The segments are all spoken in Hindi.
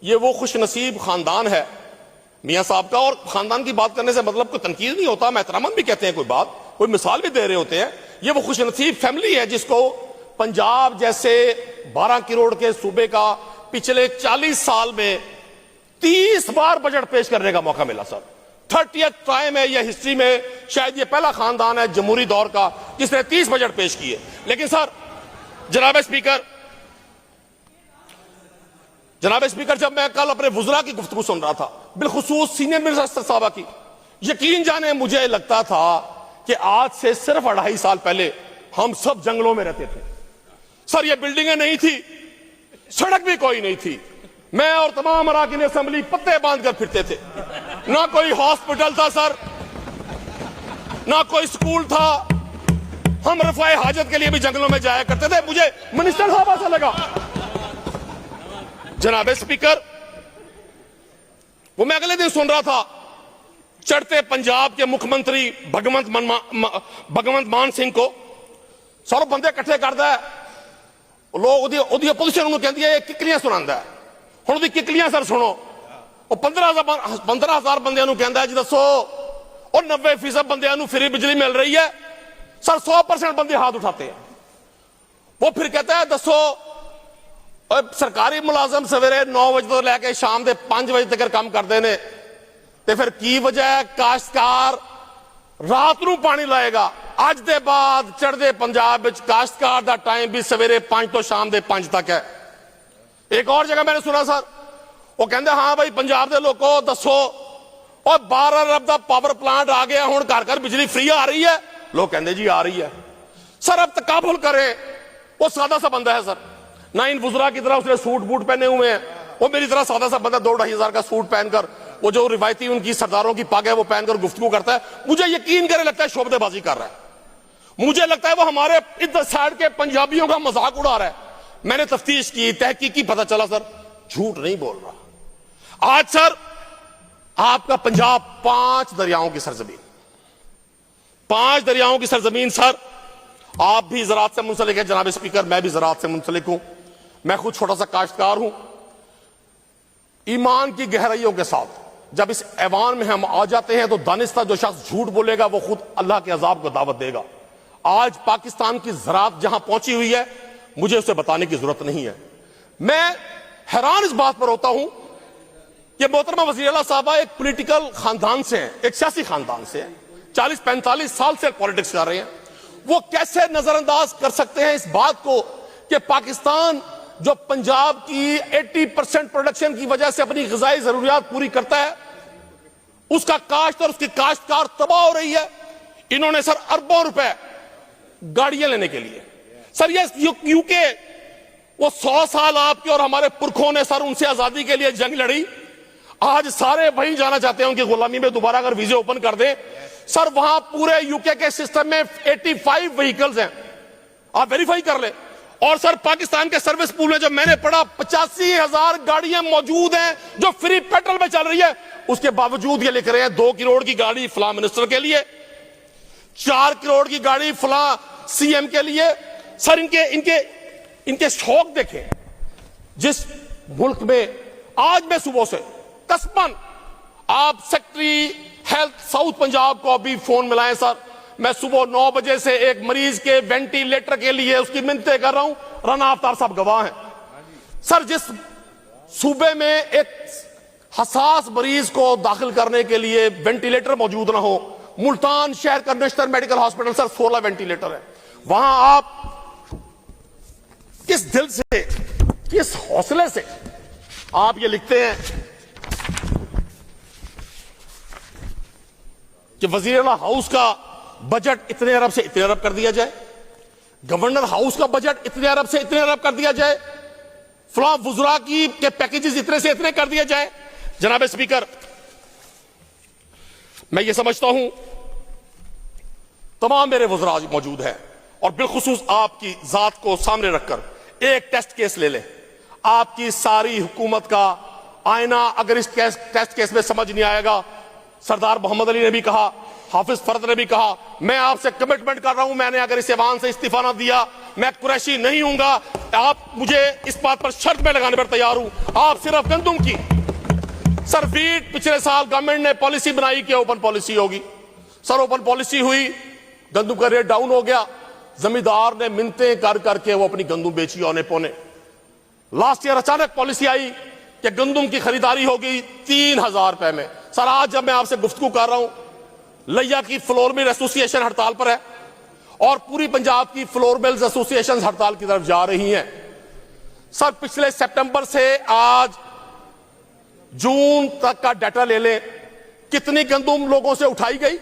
ये वो खुश नसीब खानदान है मियां साहब का। और खानदान की बात करने से मतलब कोई तनकीद नहीं होता, एहतरामन भी कहते हैं, कोई बात, कोई मिसाल भी दे रहे होते हैं। ये वो खुश नसीब फैमिली है जिसको पंजाब जैसे 12 करोड़ के सूबे का पिछले 40 साल में 30 बार बजट पेश करने का मौका मिला सर। 30th टाइम है यह हिस्ट्री में, शायद ये पहला खानदान है जमहूरी दौर का जिसने 30 बजट पेश किए। लेकिन सर जनाब स्पीकर, जब मैं कल अपने वुज़रा की गुफ्तगू सुन रहा था, बिलखुसूस सीनियर मिनिस्टर साहबा की, यकीन जाने मुझे लगता था कि आज से सिर्फ 2.5 साल पहले हम सब जंगलों में रहते थे सर। ये बिल्डिंगें नहीं थी, सड़क भी कोई नहीं थी, मैं और तमाम अराकीन असेंबली पत्ते बांध कर फिरते थे। ना कोई हॉस्पिटल था सर, ना कोई स्कूल था, हम रफाए हाजत के लिए भी जंगलों में जाया करते थे। मुझे मिनिस्टर साहब ऐसा लगा। जनाब स्पीकर, वो मैं अगले दिन सुन रहा था, चढ़ते पंजाब के मुख्यमंत्री भगवंत मान सिंह को सारे बंदे इकट्ठे करता है, लोग अपोजिशन कहती है किकलियां सुनांदा है। हुण दी किकलियां सर सुनो, 15,000 बंदियां कहता है जी दसो, और 90% बंदियां फ्री बिजली मिल रही है सर। 100% बंदे हाथ उठाते हैं। वो फिर कहता है दसो सरकारी मुलाजम सवेरे 9 बजे तो लैके शाम के 5 बजे तक काम करते हैं, तो फिर की वजह है काश्तकार रात नूं पानी लाएगा। अज दे बाद चढ़ते पंजाब काश्तकार का टाइम भी सवेरे 5 तो शाम के 5 तक है। एक और जगह मैंने सुना सर, वो कहते हाँ भाई पंजाब के लोगों दसो, और 12 अरब का पावर प्लांट आ गया, हुण घर घर बिजली फ्री आ रही है। लोग कहते जी आ रही है सर। अब तकाबुल करें, वो सादा सा बंदा है सर, ना इन वुज़रा की तरह उसने सूट बूट पहने हुए हैं, वो मेरी तरह सादा सा बंदा 2-2.5 हज़ार का सूट पहनकर, वो जो रिवायती उनकी सरदारों की पग है वो पहनकर गुफ्तगू करता है। मुझे यकीन करे लगता है शोबदेबाजी कर रहा है। मुझे लगता है वो हमारे इधर साइड के पंजाबियों का मजाक उड़ा रहा है। मैंने तफ्तीश की, तहकीकी, पता चला सर झूठ नहीं बोल रहा। आज सर आपका पंजाब 5 दरियाओं की सरजमीन, 5 दरियाओं की सरजमीन सर। आप भी ज़राअत से मुंसलिक है जनाब स्पीकर, मैं भी ज़राअत से मुंसलिक हूं। मैं खुद छोटा सा काश्तकार हूं। ईमान की गहराइयों के साथ जब इस ऐवान में हम आ जाते हैं तो दानिस्ता जो शख्स झूठ बोलेगा वो खुद अल्लाह के अजाब को दावत देगा। आज पाकिस्तान की ज़राअत जहां पहुंची हुई है, मुझे उसे बताने की जरूरत नहीं है। मैं हैरान इस बात पर होता हूं कि मोहतरमा वज़ीर आला साहबा एक पॉलिटिकल खानदान से हैं, एक सियासी खानदान से हैं, 40-45 साल से पॉलिटिक्स कर रहे हैं। वो कैसे नजरअंदाज कर सकते हैं इस बात को कि पाकिस्तान जो पंजाब की 80% प्रोडक्शन की वजह से अपनी ग़िज़ाई जरूरियात पूरी करता है, उसका काश्त और उसकी काश्तकार तबाह हो रही है। इन्होंने सर अरबों रुपए गाड़ियां लेने के लिए सर, ये यूके वो 100 साल आपके और हमारे पुरखों ने सर उनसे आजादी के लिए जंग लड़ी। आज सारे वहीं जाना चाहते हैं, उनकी गुलामी में दोबारा अगर वीजे ओपन कर दें सर, वहां पूरे यूके के सिस्टम में 85 व्हीकल्स हैं, आप वेरीफाई कर ले। और सर पाकिस्तान के सर्विस पूल में जब मैंने पढ़ा 85,000 गाड़ियां मौजूद हैं जो फ्री पेट्रोल में चल रही है। उसके बावजूद ये लिख रहे हैं 2 करोड़ की गाड़ी फलां मिनिस्टर के लिए, 4 करोड़ की गाड़ी फलां सीएम के लिए। सर इनके शौक देखें। जिस मुल्क में आज मैं सुबह से कस्बन, आप सेक्रेटरी हेल्थ साउथ पंजाब को अभी फोन मिलाएं सर, मैं सुबह 9 बजे से एक मरीज के वेंटिलेटर के लिए उसकी मिन्नतें कर रहा हूं। राना आफ्ताब साहब गवाह हैं सर। जिस सूबे में एक हसास मरीज को दाखिल करने के लिए वेंटिलेटर मौजूद ना हो, मुल्तान शहर का national medical hospital sir 16 ventilator है। वहां आप किस दिल से, किस हौसले से आप ये लिखते हैं कि वजीर आला हाउस का बजट इतने अरब से इतने अरब कर दिया जाए, गवर्नर हाउस का बजट इतने अरब से इतने अरब कर दिया जाए, फलां वुज़रा की के पैकेजेस इतने से इतने कर दिया जाए। जनाब स्पीकर, मैं ये समझता हूं तमाम मेरे वुज़रा मौजूद हैं और बिलखुसूस आपकी जात को सामने रखकर एक टेस्ट केस ले ले। आपकी सारी हुकूमत का आईना अगर इस टेस्ट केस में समझ नहीं आएगा, सरदार मोहम्मद अली ने भी कहा हाफिज फरद ने भी कहा, मैं आपसे कमिटमेंट कर रहा हूं, मैंने अगर इस ऐवान से इस्तीफा ना दिया मैं कुरैशी नहीं हूंगा। आप मुझे इस बात पर शर्त में लगाने पर तैयार हूं, आप सिर्फ गंदुम की। सर वीट पिछले साल गवर्नमेंट ने पॉलिसी बनाई कि ओपन पॉलिसी होगी। सर ओपन पॉलिसी हुई, गंदुम का रेट डाउन हो गया, जमींदार ने मिन्नतें कर करके वो अपनी गंदुम बेची औने पौने। लास्ट ईयर अचानक पॉलिसी आई कि गंदुम की खरीदारी होगी 3000 रुपए में। सर आज जब मैं आपसे गुफ्तगू कर रहा हूं, लिया की फ्लोर मिल एसोसिएशन हड़ताल पर है और पूरी पंजाब की फ्लोर मिल्स एसोसिएशन हड़ताल की तरफ जा रही हैं। सर पिछले सितंबर से आज जून तक का डाटा ले लें, कितनी गंदुम लोगों से उठाई गई।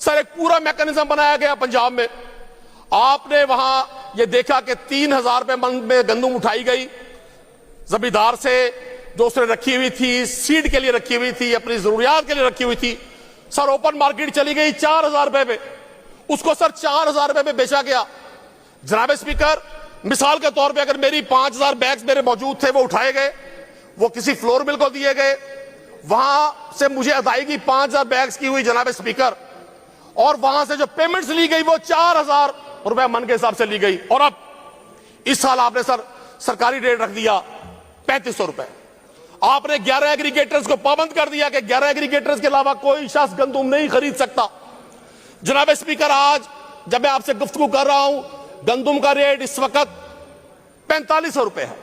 सर एक पूरा मैकेनिज्म बनाया गया पंजाब में। आपने वहां यह देखा कि 3000 रुपए मन में गंदुम उठाई गई जमींदार से, जो उसने रखी हुई थी, सीड के लिए रखी हुई थी, अपनी जरूरियात के लिए रखी हुई थी। सर ओपन मार्केट चली गई 4000 रुपए में, उसको सर 4000 रुपए में बेचा गया। जनाब स्पीकर, मिसाल के तौर पे अगर मेरी 5000 बैग्स मेरे मौजूद थे, वो उठाए गए, वो किसी फ्लोर मिल को दिए गए, वहां से मुझे अदायगी 5000 बैग्स की हुई जनाब स्पीकर, और वहां से जो पेमेंट्स ली गई वो 4000 रुपए मन के हिसाब से ली गई। और अब इस साल आपने सर सरकारी रेट रख दिया 3500 रुपए। आपने 11 एग्रीगेटर्स को पाबंद कर दिया कि 11 एग्रीगेटर्स के अलावा कोई शख्स गंदुम नहीं खरीद सकता। जनाब स्पीकर, आज जब मैं आपसे गुफ्तगू कर रहा हूं, गंदुम का रेट इस वक्त 4500 रुपए है।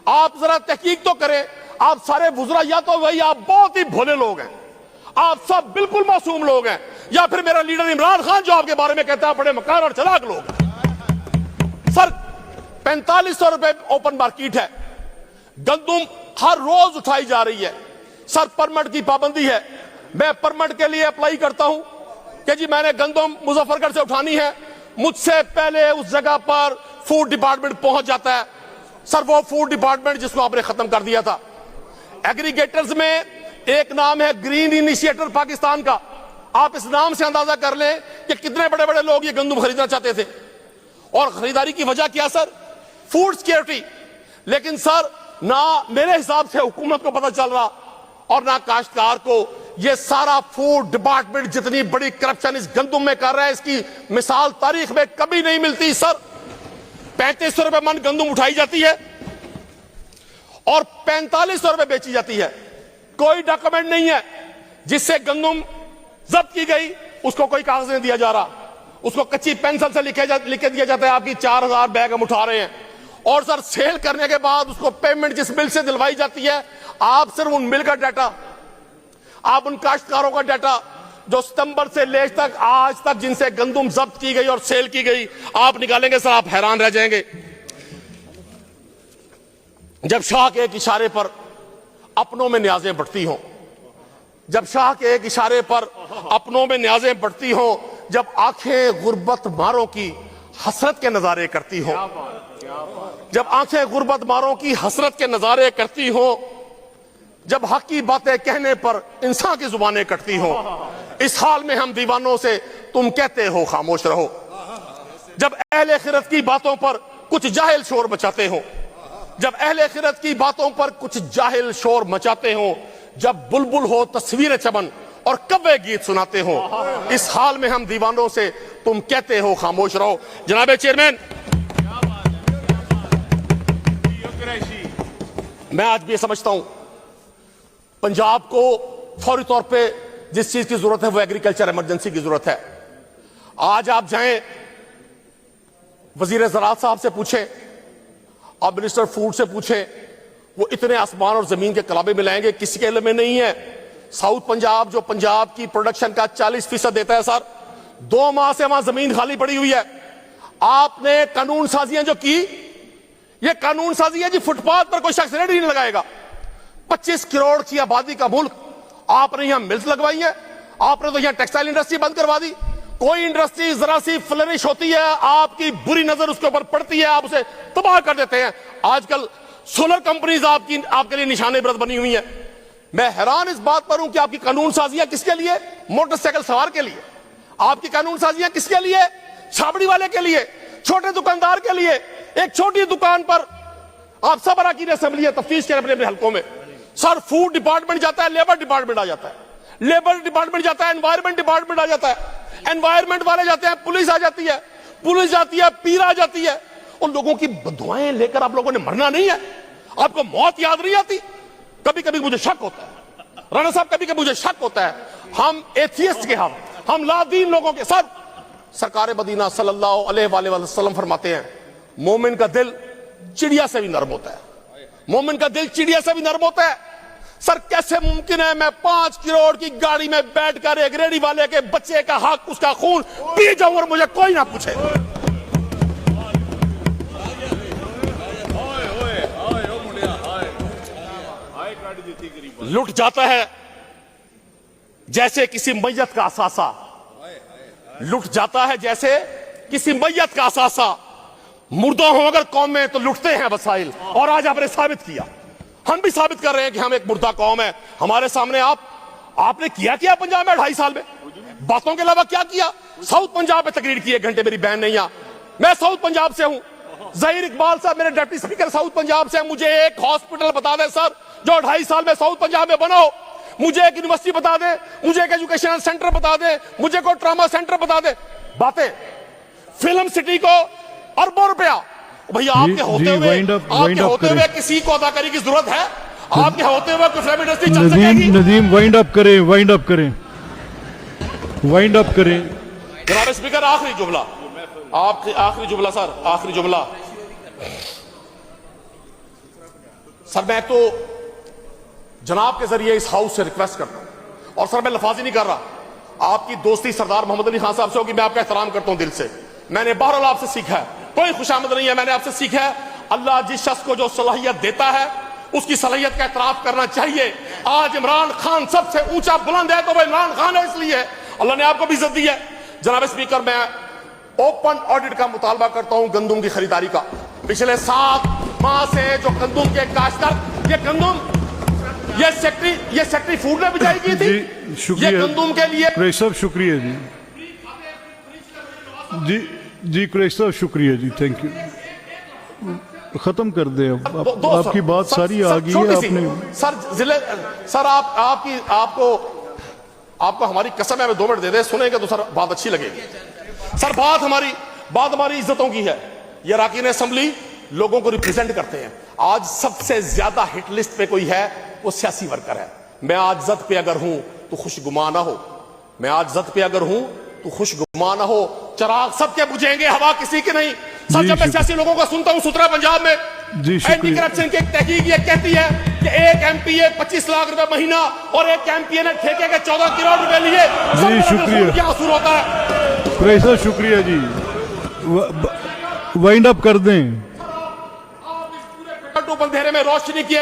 आप जरा तहकीक तो करें, आप सारे वुज़रा या तो वही आप बहुत ही भोले लोग हैं, आप सब बिल्कुल मासूम लोग हैं, या फिर मेरा लीडर इमरान खान जो आपके बारे में कहता है बड़े मकान और चलाक लोग। सर 4500 रुपए ओपन मार्केट है, गंदुम हर रोज उठाई जा रही है। सर परमिट की पाबंदी है, मैं परमिट के लिए अप्लाई करता हूं कि जी मैंने गंदुम मुजफ्फरगढ़ से उठानी है, मुझसे पहले उस जगह पर फूड डिपार्टमेंट पहुंच जाता है। सर वो फूड डिपार्टमेंट जिसको आपने खत्म कर दिया था। एग्रीगेटर्स में एक नाम है ग्रीन इनिशिएटर पाकिस्तान का, आप इस नाम से अंदाजा कर लें कि कितने बड़े बड़े लोग ये गंदुम खरीदना चाहते थे। और खरीदारी की वजह क्या सर? Food security. लेकिन सर ना मेरे हिसाब से हुकूमत को पता चल रहा और ना काश्तकार को, ये सारा फूड डिपार्टमेंट जितनी बड़ी करप्शन इस गंदुम में कर रहा है, इसकी मिसाल तारीख में कभी नहीं मिलती। सर 3500 रुपए मन गंदुम उठाई जाती है और 4500 रुपए बेची जाती है। कोई डॉक्यूमेंट नहीं है जिससे गंदुम जब्त की गई, उसको कोई कागज नहीं दिया जा रहा, उसको कच्ची पेंसिल से लिख के दिया जाता है आपकी 4000 बैग हम उठा रहे हैं। और सर सेल करने के बाद उसको पेमेंट जिस मिल से दिलवाई जाती है, आप सिर्फ उन मिल का डाटा, आप उन काश्तकारों का डाटा जो सितंबर से लेकर तक आज तक जिनसे गंदुम जब्त की गई और सेल की गई, आप निकालेंगे सर आप हैरान रह जाएंगे। जब शाह के एक इशारे पर अपनों में न्याजें बढ़ती हों, जब शाह के एक इशारे पर अपनों में न्याजें बढ़ती हों, जब आंखें गुर्बत मारों की हसरत के नजारे करती हों, जब आंखें गुर्बत मारों की हसरत के नजारे करती हों, जब हक की बातें कहने पर इंसान की जुबानें कटती हों, इस हाल में हम दीवानों से तुम कहते हो खामोश रहो। जब अहले खिरत की बातों पर कुछ जाहिल शोर मचाते हो, जब अहले खिरत की बातों पर कुछ जाहिल शोर मचाते हो, जब बुलबुल हो तस्वीर चमन और कव्वे गीत सुनाते हो, इस हाल में हम दीवानों से तुम कहते हो खामोश रहो। जनाबे चेयरमैन, मैं आज भी समझता हूं पंजाब को फौरी तौर पे जिस चीज की जरूरत है वो एग्रीकल्चर इमरजेंसी की जरूरत है। आज आप जाएं वजीर ज़राअत साहब से पूछें, आप मिनिस्टर फूड से पूछें, वो इतने आसमान और जमीन के कलाबे मिलाएंगे, किसी के इल्म में नहीं है। साउथ पंजाब जो पंजाब की प्रोडक्शन का 40% देता है सर, 2 माह से वहां जमीन खाली पड़ी हुई है। आपने कानून साजियां जो की, ये कानून साजी है जी, फुटपाथ पर कोई शख्स रेड नहीं लगाएगा। 25 करोड़ की आबादी का मुल्क, आपने यहां मिल्स लगवाई है, आपने तो यहां टेक्सटाइल इंडस्ट्री बंद करवा दी। कोई इंडस्ट्री जरा सी फ्लरिश होती है, आपकी बुरी नजर उसके ऊपर पड़ती है, आप उसे तबाह कर देते हैं। आजकल सोलर कंपनीज आपके लिए निशाने बरत बनी हुई है। मैं हैरान इस बात पर हूं कि आपकी कानून साजियां किसके लिए? मोटरसाइकिल सवार के लिए। आपकी कानून साजियां किसके लिए? छाबड़ी वाले के लिए, छोटे दुकानदार के लिए। एक छोटी दुकान पर आप सब अरकान असेंबली तफ्तीश करें अपने अपने हलकों में, सर फूड डिपार्टमेंट जाता है, लेबर डिपार्टमेंट आ जाता है। लेबर डिपार्टमेंट जाता है, एनवायरमेंट डिपार्टमेंट आ जाता है, एनवायरमेंट वाले जाते हैं, पुलिस आ जाती है, पुलिस जाती है, पीर आ जाती है। उन लोगों की बदुआएं लेकर आप लोगों ने मरना नहीं है? आपको मौत याद नहीं आती? कभी कभी मुझे शक होता है राणा साहब, कभी कभी मुझे शक होता है, हम एथियस्ट के हम लादीन लोगों के साथ। सरकार मदीना सल्लल्लाहु अलैहि वसल्लम फरमाते हैं, मोमिन का दिल चिड़िया से भी नर्म होता है, मोमिन का दिल चिड़िया से भी नर्म होता है। सर कैसे मुमकिन है मैं 5 करोड़ की गाड़ी में बैठकर एक रेडी वाले के बच्चे का हक, उसका खून पी जाऊं और मुझे कोई ना पूछे? लुट जाता है जैसे किसी मैयत का असासा, लुट जाता है जैसे किसी मैयत का असासा। मुर्दा हो अगर कौम में तो लुटते हैं वसाइल, और आज आपने साबित किया, हम भी साबित कर रहे हैं कि हम एक मुर्दा कौम है। हमारे सामने आपने किया पंजाब में 2.5 साल में, बातों के अलावा क्या किया? साउथ पंजाब में तकरीर की 1 घंटे, मेरी बहन नहीं आ, मैं साउथ पंजाब से हूं। जहीर इकबाल साहब मेरे डिप्टी स्पीकर साउथ पंजाब से, मुझे एक हॉस्पिटल बता दे सर जो 2.5 साल में साउथ पंजाब में बना हो, मुझे एक यूनिवर्सिटी बता दे, मुझे एक एजुकेशनल सेंटर बता दे, मुझे कोई ट्रामा सेंटर बता दे। बातें फिल्म सिटी को अरबों रुपया, भैया आपके होते हुए किसी को अदाकारी की जरूरत है? आपके होते हुए कोई फिल्म इंडस्ट्री चल सकेगी? नदीम वाइंड अप करें। जनाब स्पीकर आखिरी जुमला, आखिरी जुमला सर, आखिरी जुमला। सर मैं तो जनाब के जरिए इस हाउस से रिक्वेस्ट करता हूं, और सर मैं लफाजी नहीं कर रहा, आपकी दोस्ती सरदार मोहम्मद अली खान साहब से होगी, मैं आपका एहतराम करता हूं दिल से। मैंने बहरहाल आपसे सीखा है, कोई खुशामद नहीं है, मैंने आपसे सीखा है, अल्लाह जिस शख्स को जो सलाहियत देता है उसकी सलाहियत का एतराफ करना चाहिए। आज इमरान खान सबसे ऊंचा बुलंद है तो वह इमरान खान है, इसलिए अल्लाह ने आपको भी इज्जत दी है। जनाब स्पीकर मैं ओपन ऑडिट का मुतालबा करता हूं गंदुम की खरीदारी का। पिछले 7 माह से जो गंदुम के काश्तकार, ये गंदुम ये सेक्रेटरी फूड ने बिजाई की थी, ये गंदुम के लिए। कुरैशी साहब शुक्रिया जी कुरैशी साहब शुक्रिया जी, थैंक यू। खत्म कर दे अब, आपकी बात सारी आ गई है आपने। सर आपको हमारी कसम है, मैं 2 मिनट दे दे, सुनेंगे तो सर बात अच्छी लगेगी। सर बात हमारी इज्जतों की है। ये अरकान असेंबली लोगों को रिप्रेजेंट करते हैं। आज सबसे ज्यादा हिट लिस्ट पे कोई है वो सियासी वर्कर है। मैं आज जद पे अगर हूं तो खुशगुमा ना हो, मैं आज जद पे अगर हूं तो खुशगुमा ना हो। चिराग सबके बुझेंगे, हवा किसी की नहीं। सर जब मैं सियासी लोगों को सुनता हूं सुथरा पंजाब में एंटी करप्शन की एक तहकीक ये कहती है कि एक एमपीए 25 लाख रुपए महीना और एक एमपीए ने ठेके के 14 करोड़ रुपए लिए। जी शुक्रिया, क्या असर होता है? कुरैशी साहब शुक्रिया जी, वाइंड अप कर दें। अंधेरे में रोशनी की